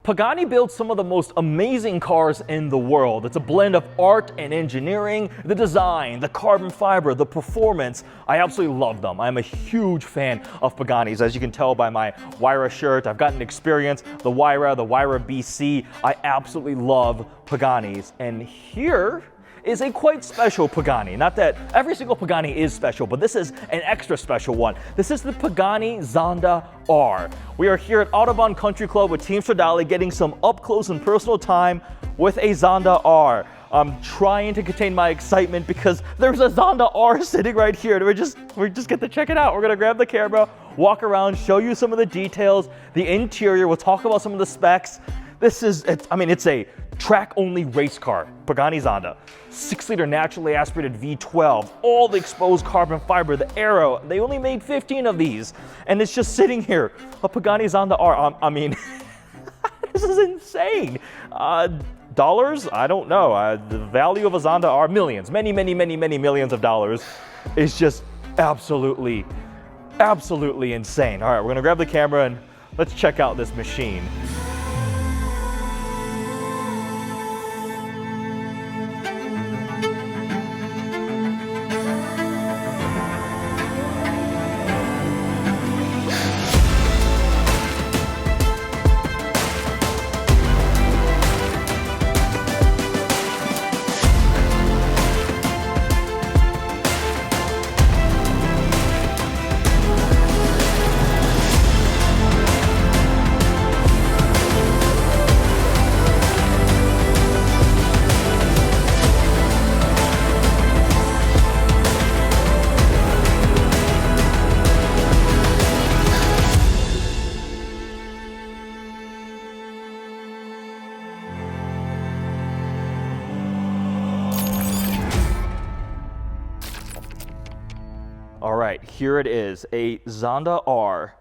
Pagani builds some of the most amazing cars in the world. It's a blend of art and engineering, the design, the carbon fiber, the performance. I absolutely love them. I'm a huge fan of Paganis. As you can tell by my Wyra shirt, I've gotten experience, the Wyra BC. I absolutely love Paganis. And here is a quite special Pagani. Not that every single Pagani is special, but this is an extra special one. This is the Pagani Zonda R. We are here at Autobahn Country Club with Team Stradale getting some up close and personal time with a Zonda R. I'm trying to contain my excitement because there's a Zonda R sitting right here. We just get to check it out. We're gonna grab the camera, walk around, show you some of the details, the interior. We'll talk about some of the specs. It's a track-only race car, Pagani Zonda. 6-liter naturally aspirated V12, all the exposed carbon fiber, the aero. They only made 15 of these, and it's just sitting here. A Pagani Zonda R. This is insane. Dollars? I don't know. The value of a Zonda R, millions, many millions of dollars. Is just absolutely insane. All right, we're gonna grab the camera and let's check out this machine. All right, here it is, a Zonda R,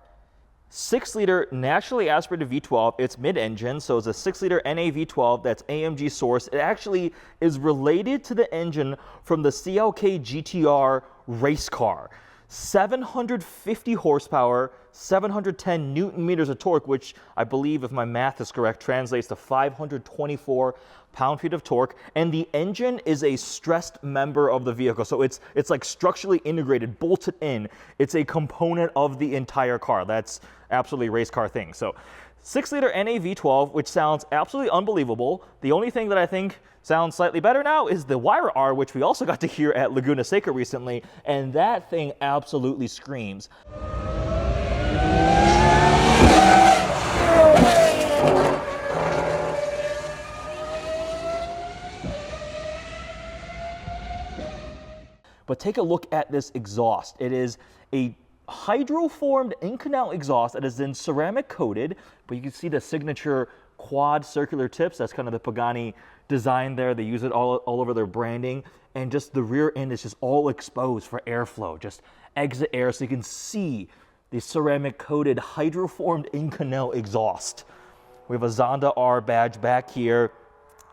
6-liter naturally aspirated V12. It's mid-engine, so it's a 6-liter NA V12 that's AMG sourced. It actually is related to the engine from the CLK GTR race car. 750 horsepower, 710 newton meters of torque, which I believe, if my math is correct, translates to 524 pound-feet of torque. And the engine is a stressed member of the vehicle, so it's like structurally integrated, bolted in. It's a component of the entire car. That's absolutely a race car thing. So 6-liter NA V12, which sounds absolutely unbelievable. The only thing that I think sounds slightly better now is the Wyra R, which we also got to hear at Laguna Seca recently, and that thing absolutely screams. But take a look at this exhaust. It is a hydroformed inconel exhaust that is then ceramic coated, but you can see the signature quad circular tips. That's kind of the Pagani design there. They use it all over their branding, and just the rear end is just all exposed for airflow, just exit air, so you can see the ceramic coated hydroformed inconel exhaust. We have a Zonda R badge back here.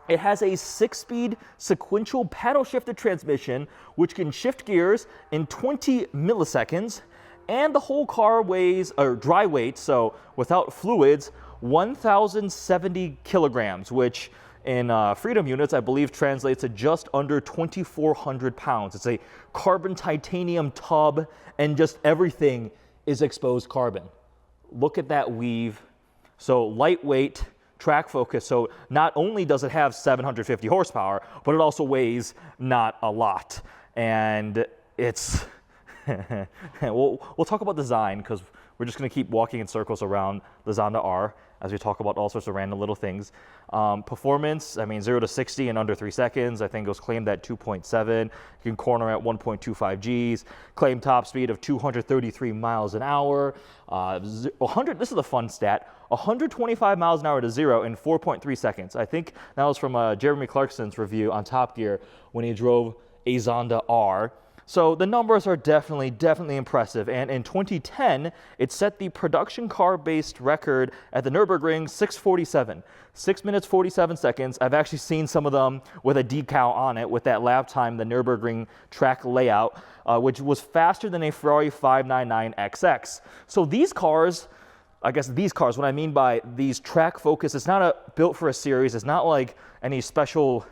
It has a 6-speed sequential paddle shifted transmission, which can shift gears in 20 milliseconds. And the whole car weighs, or dry weight, so without fluids, 1,070 kilograms, which in freedom units, I believe translates to just under 2,400 pounds. It's a carbon titanium tub, and just everything is exposed carbon. Look at that weave. So lightweight, track focus. So not only does it have 750 horsepower, but it also weighs not a lot. And it's, we'll talk about design, because we're just gonna keep walking in circles around the Zonda R as we talk about all sorts of random little things. Performance, 0 to 60 in under 3 seconds. I think it was claimed at 2.7. You can corner at 1.25 Gs. Claimed top speed of 233 miles an hour. This is a fun stat. 125 miles an hour to 0 in 4.3 seconds. I think that was from Jeremy Clarkson's review on Top Gear when he drove a Zonda R. So the numbers are definitely impressive. And in 2010, it set the production car-based record at the Nürburgring 6:47. 6 minutes, 47 seconds. I've actually seen some of them with a decal on it with that lap time, the Nürburgring track layout, which was faster than a Ferrari 599 XX. So these cars, I guess these cars, what I mean by these track focus, it's not built for a series. It's not like any special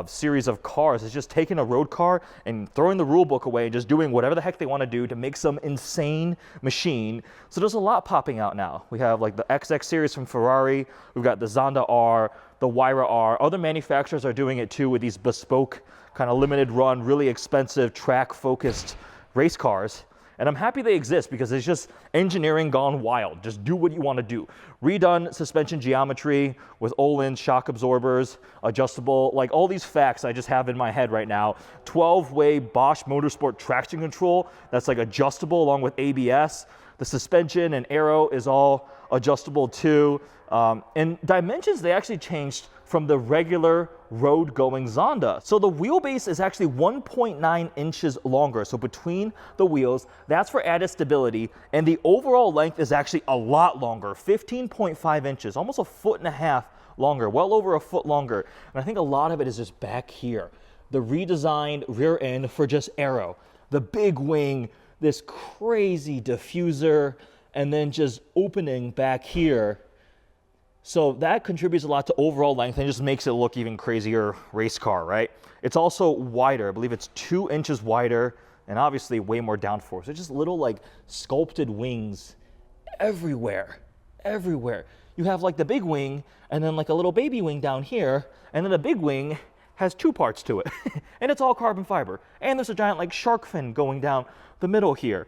series of cars. It's just taking a road car and throwing the rule book away and just doing whatever the heck they want to do to make some insane machine. So there's a lot popping out now. We have like the XX series from Ferrari. We've got the Zonda R, the Huayra R. Other manufacturers are doing it too with these bespoke, kind of limited run, really expensive track focused race cars. And I'm happy they exist because it's just engineering gone wild. Just do what you want to do. Redone suspension geometry with Öhlins shock absorbers, adjustable, like all these facts I just have in my head right now. 12-way Bosch Motorsport traction control that's like adjustable along with ABS. The suspension and aero is all adjustable too. And dimensions, they actually changed from the regular road-going Zonda. So the wheelbase is actually 1.9 inches longer. So between the wheels, that's for added stability. And the overall length is actually a lot longer, 15.5 inches, almost a foot and a half longer, well over a foot longer. And I think a lot of it is just back here. The redesigned rear end for just aero. The big wing, this crazy diffuser, and then just opening back here. So that contributes a lot to overall length and just makes it look even crazier race car, right? It's also wider. I believe it's 2 inches wider and obviously way more downforce. It's just little like sculpted wings everywhere, everywhere. You have like the big wing and then like a little baby wing down here, and then the big wing has 2 parts to it and it's all carbon fiber. And there's a giant like shark fin going down the middle here.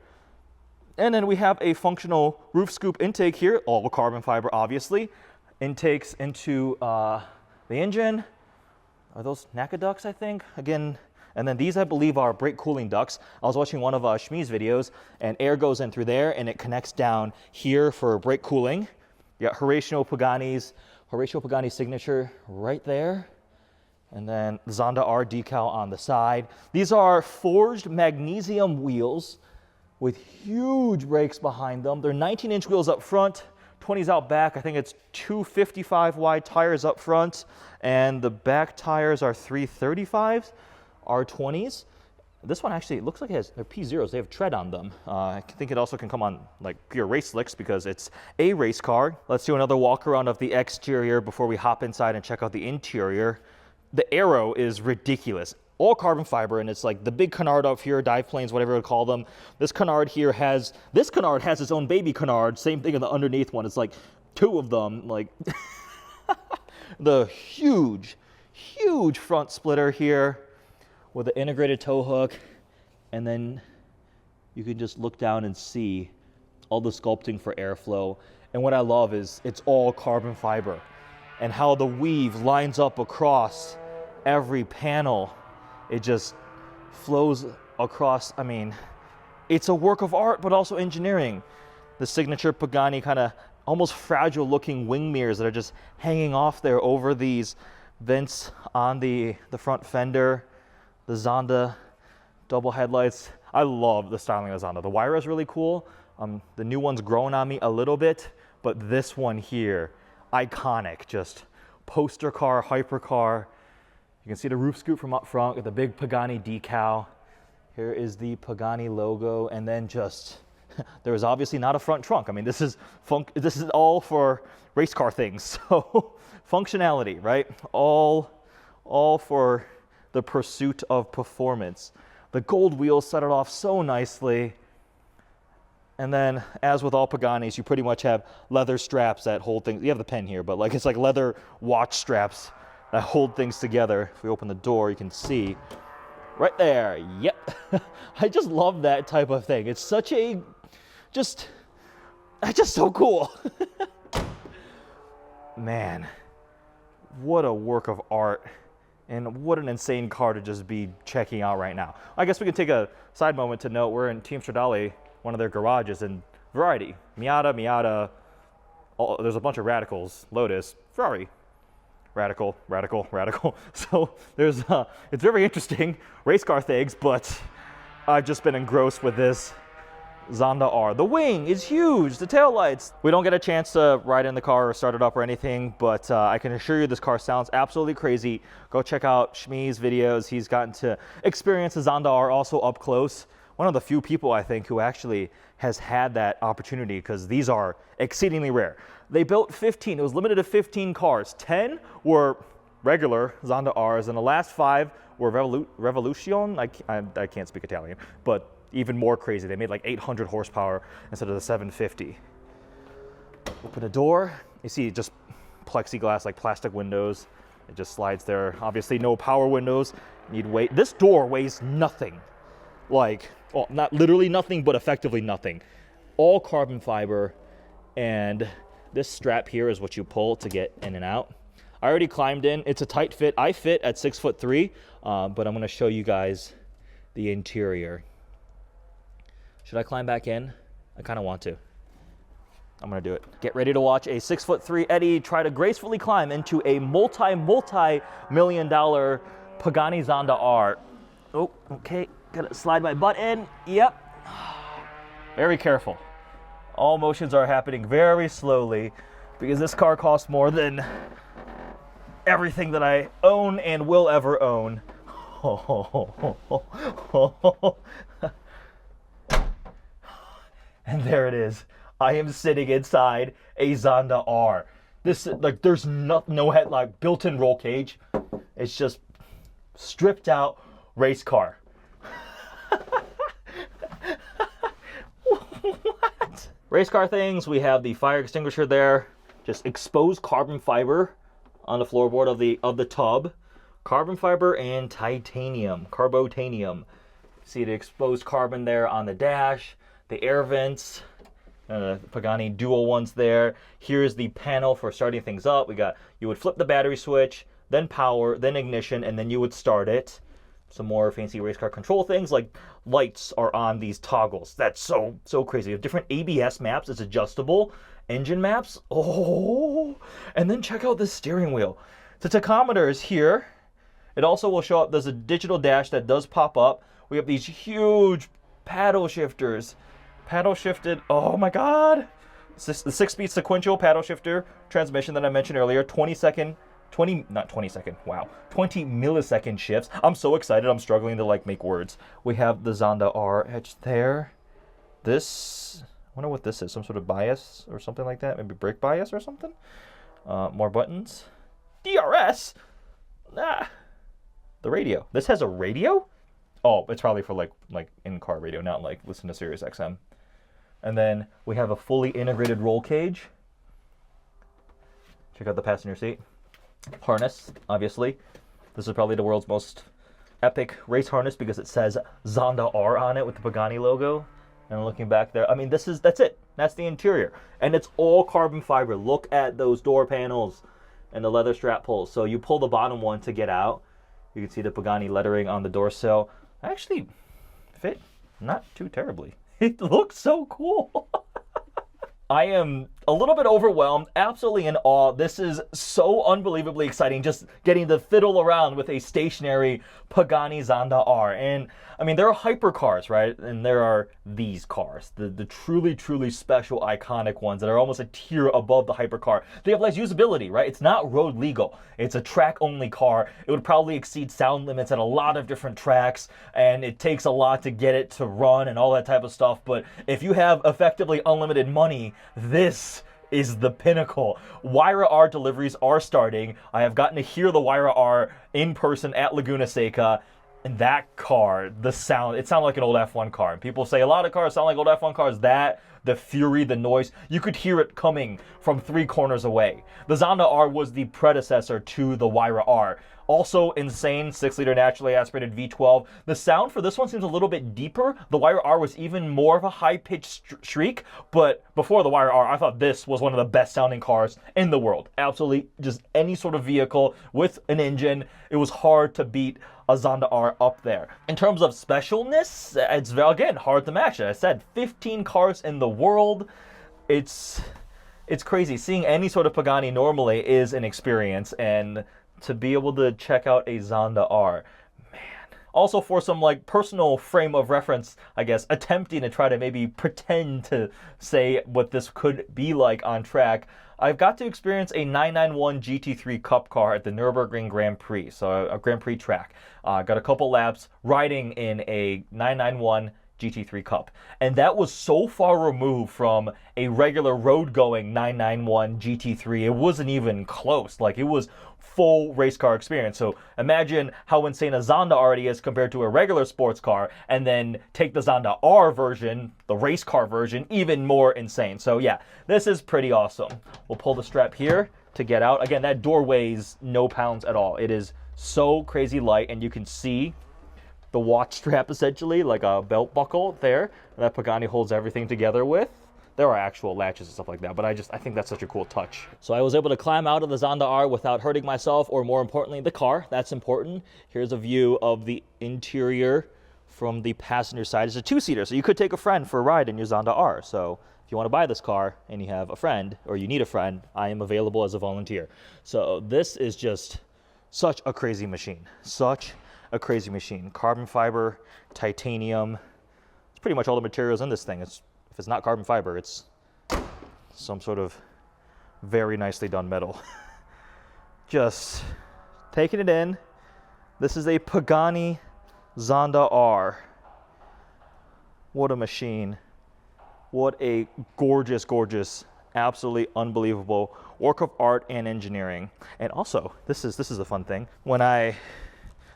And then we have a functional roof scoop intake here, all carbon fiber obviously. Intakes into the engine. Are those NACA ducts, I think? Again, and then these, I believe, are brake cooling ducts. I was watching one of Shmi's videos, and air goes in through there, and it connects down here for brake cooling. You got Horatio Pagani signature right there. And then Zonda R decal on the side. These are forged magnesium wheels with huge brakes behind them. They're 19-inch wheels up front, 20s out back. I think it's 255 wide tires up front, and the back tires are 335s, R20s. This one actually, it looks like they're P0s. They have tread on them. I think it also can come on like pure race slicks because it's a race car. Let's do another walk around of the exterior before we hop inside and check out the interior. The aero is ridiculous. All carbon fiber, and it's like the big canard up here, dive planes, whatever you call them. This canard here has its own baby canard. Same thing in the underneath one. It's like 2 of them. Like the huge front splitter here with the integrated tow hook, and then you can just look down and see all the sculpting for airflow. And what I love is it's all carbon fiber, and how the weave lines up across every panel. It just flows across. I mean, it's a work of art, but also engineering. The signature Pagani kind of almost fragile looking wing mirrors that are just hanging off there over these vents on the front fender. The Zonda double headlights. I love the styling of the Zonda. The Huayra is really cool. The new one's growing on me a little bit, but this one here, iconic, just poster car, hypercar. You can see the roof scoop from up front with the big Pagani decal. Here is the Pagani logo, and then just there is obviously not a front trunk. I mean, this is all for race car things. So functionality, right? All for the pursuit of performance. The gold wheels set it off so nicely. And then, as with all Paganis, you pretty much have leather straps that hold things. You have the pen here, but like it's like leather watch straps that hold things together. If we open the door, you can see right there. Yep. I just love that type of thing. It's such a, it's just so cool. Man, what a work of art. And what an insane car to just be checking out right now. I guess we can take a side moment to note we're in Team Stradale, one of their garages, and variety. Miata, there's a bunch of radicals. Lotus, Ferrari. Radical. So there's, it's very interesting, race car things, but I've just been engrossed with this Zonda R. The wing is huge, the taillights. We don't get a chance to ride in the car or start it up or anything, but I can assure you this car sounds absolutely crazy. Go check out Shmi's videos. He's gotten to experience the Zonda R also up close one of the few people, I think, who actually has had that opportunity, because these are exceedingly rare. They built 15. It was limited to 15 cars. 10 were regular Zonda Rs, and the last 5 were Revolution. I can't speak Italian, but even more crazy. They made like 800 horsepower instead of the 750. Open a door. You see just plexiglass, like plastic windows. It just slides there. Obviously no power windows. Need weight. This door weighs nothing. Like, well, not literally nothing, but effectively nothing. All carbon fiber, and this strap here is what you pull to get in and out. I already climbed in. It's a tight fit. I fit at 6'3", but I'm going to show you guys the interior. Should I climb back in? I kind of want to. I'm going to do it. Get ready to watch a 6'3" Eddie try to gracefully climb into a multi-million-dollar Pagani Zonda R. Oh, okay. Gotta slide my butt in. Yep. Very careful. All motions are happening very slowly because this car costs more than everything that I own and will ever own. And there it is. I am sitting inside a Zonda R. This, like, there's no headlight, built-in roll cage. It's just stripped out race car. What? Race car things, we have the fire extinguisher there. Just exposed carbon fiber on the floorboard of the tub. Carbon fiber and titanium, carbotanium. See the exposed carbon there on the dash. The air vents. Pagani dual ones there. Here's the panel for starting things up. You would flip the battery switch, then power, then ignition, and then you would start it. Some more fancy race car control things, like lights are on these toggles. That's so crazy. You have different ABS maps. It's adjustable. Engine maps. Oh, and then check out this steering wheel. The tachometer is here. It also will show up. There's a digital dash that does pop up. We have these huge paddle shifters. Paddle shifted, oh my God. The 6-speed sequential paddle shifter transmission that I mentioned earlier, 20 millisecond shifts. I'm so excited, I'm struggling to like make words. We have the Zonda R etched there. This, I wonder what this is, some sort of bias or something like that, maybe brake bias or something. More buttons. DRS? The radio. This has a radio? Oh, it's probably for like in-car radio, not like listen to Sirius XM. And then we have a fully integrated roll cage. Check out the passenger seat. Harness, obviously. This is probably the world's most epic race harness because it says Zonda R on it with the Pagani logo. And looking back there, I mean, that's it. That's the interior. And it's all carbon fiber. Look at those door panels and the leather strap pulls. So you pull the bottom one to get out. You can see the Pagani lettering on the door sill. Actually fit not too terribly. It looks so cool. I am a little bit overwhelmed, absolutely in awe. This is so unbelievably exciting, just getting to fiddle around with a stationary Pagani Zonda R. And I mean, there are hypercars, right? And there are these cars, the truly, truly special, iconic ones that are almost a tier above the hypercar. They have less usability, right? It's not road legal. It's a track-only car. It would probably exceed sound limits at a lot of different tracks, and it takes a lot to get it to run and all that type of stuff. But if you have effectively unlimited money, this is the pinnacle. Wyra R deliveries are starting. I have gotten to hear the Wyra R in person at Laguna Seca. And that car, the sound, it sounded like an old F1 car. And people say a lot of cars sound like old F1 cars. That, the fury, the noise, you could hear it coming from 3 corners away. The Zonda R was the predecessor to the Wyra R. Also insane, 6-liter naturally aspirated V12. The sound for this one seems a little bit deeper. The Wyra R was even more of a high-pitched shriek, but before the Wyra R, I thought this was one of the best sounding cars in the world. Absolutely, just any sort of vehicle with an engine, it was hard to beat a Zonda R up there. In terms of specialness, it's, again, hard to match. As I said, 15 cars in the world. It's crazy. Seeing any sort of Pagani normally is an experience, and to be able to check out a Zonda R, man. Also for some like personal frame of reference, I guess, attempting to try to maybe pretend to say what this could be like on track, I've got to experience a 991 GT3 Cup car at the Nürburgring Grand Prix, so a Grand Prix track. Got a couple laps riding in a 991 GT3 Cup. And that was so far removed from a regular road-going 991 GT3. It wasn't even close. Like, it was full race car experience. So imagine how insane a Zonda already is compared to a regular sports car, and then take the Zonda R version, the race car version, even more insane. So yeah, this is pretty awesome. We'll pull the strap here to get out. Again, that door weighs no pounds at all. It is so crazy light, and you can see the watch strap essentially, like a belt buckle there, that Pagani holds everything together with. There are actual latches and stuff like that, but I think that's such a cool touch. So I was able to climb out of the Zonda R without hurting myself, or more importantly, the car. That's important. Here's a view of the interior from the passenger side. It's a two-seater, so you could take a friend for a ride in your Zonda R. So if you want to buy this car and you have a friend, or you need a friend, I am available as a volunteer. So this is just such a crazy machine. Such a crazy machine. Carbon fiber, titanium. It's pretty much all the materials in this thing. If it's not carbon fiber, it's some sort of very nicely done metal. Just taking it in. This is a Pagani Zonda R. What a machine. What a gorgeous, gorgeous, absolutely unbelievable work of art and engineering. And also, this is a fun thing. When I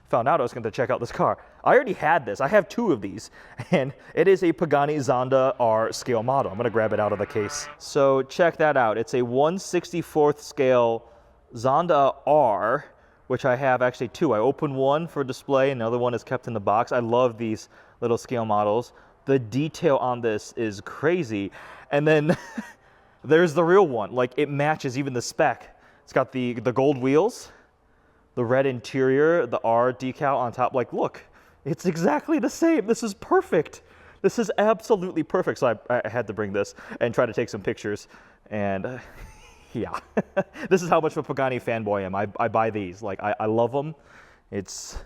found out I was going to check out this car, I already had this. I have two of these, and it is a Pagani Zonda R scale model. I'm going to grab it out of the case. So check that out. It's a 1/64th scale Zonda R, which I have actually two. I opened one for display, and the other one is kept in the box. I love these little scale models. The detail on this is crazy. And then there's the real one. Like, it matches even the spec. It's got the gold wheels, the red interior, the R decal on top. Like, look, it's exactly the same. This is perfect. This is absolutely perfect. So I had to bring this and try to take some pictures. And yeah, this is how much of a Pagani fanboy I am. I buy these. Like, I love them. It's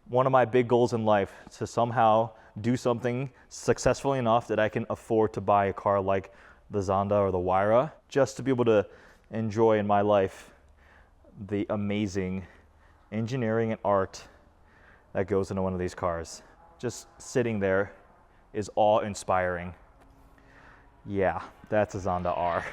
one of my big goals in life, to somehow do something successfully enough that I can afford to buy a car like the Zonda or the Huayra, just to be able to enjoy in my life the amazing engineering and art that goes into one of these cars. Just sitting there is awe-inspiring. Yeah, that's a Zonda R.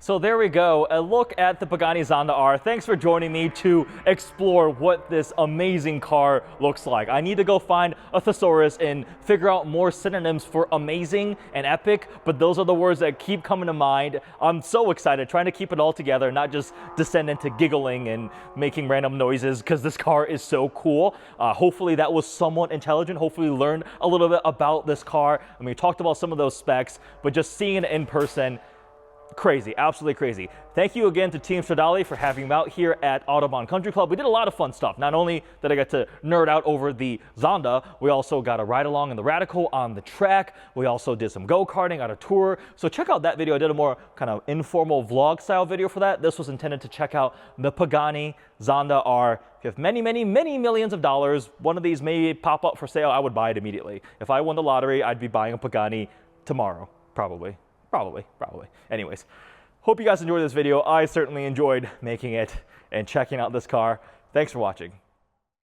So there we go, a look at the Pagani Zonda R. Thanks for joining me to explore what this amazing car looks like. I need to go find a thesaurus and figure out more synonyms for amazing and epic, but those are the words that keep coming to mind. I'm so excited, trying to keep it all together, not just descend into giggling and making random noises, because this car is so cool. Hopefully that was somewhat intelligent. Hopefully learn a little bit about this car. I mean, we talked about some of those specs, but just seeing it in person, crazy, absolutely crazy. Thank you again to Team Stradale for having me out here at Autobahn Country Club. We did a lot of fun stuff. Not only did I get to nerd out over the Zonda, we also got a ride along in the Radical on the track. We also did some go-karting on a tour. So check out that video. I did a more kind of informal vlog style video for that. This was intended to check out the Pagani Zonda R. If you have many, many, many millions of dollars, one of these may pop up for sale, I would buy it immediately. If I won the lottery, I'd be buying a Pagani tomorrow, probably. Probably. Anyways, hope you guys enjoyed this video. I certainly enjoyed making it and checking out this car. Thanks for watching.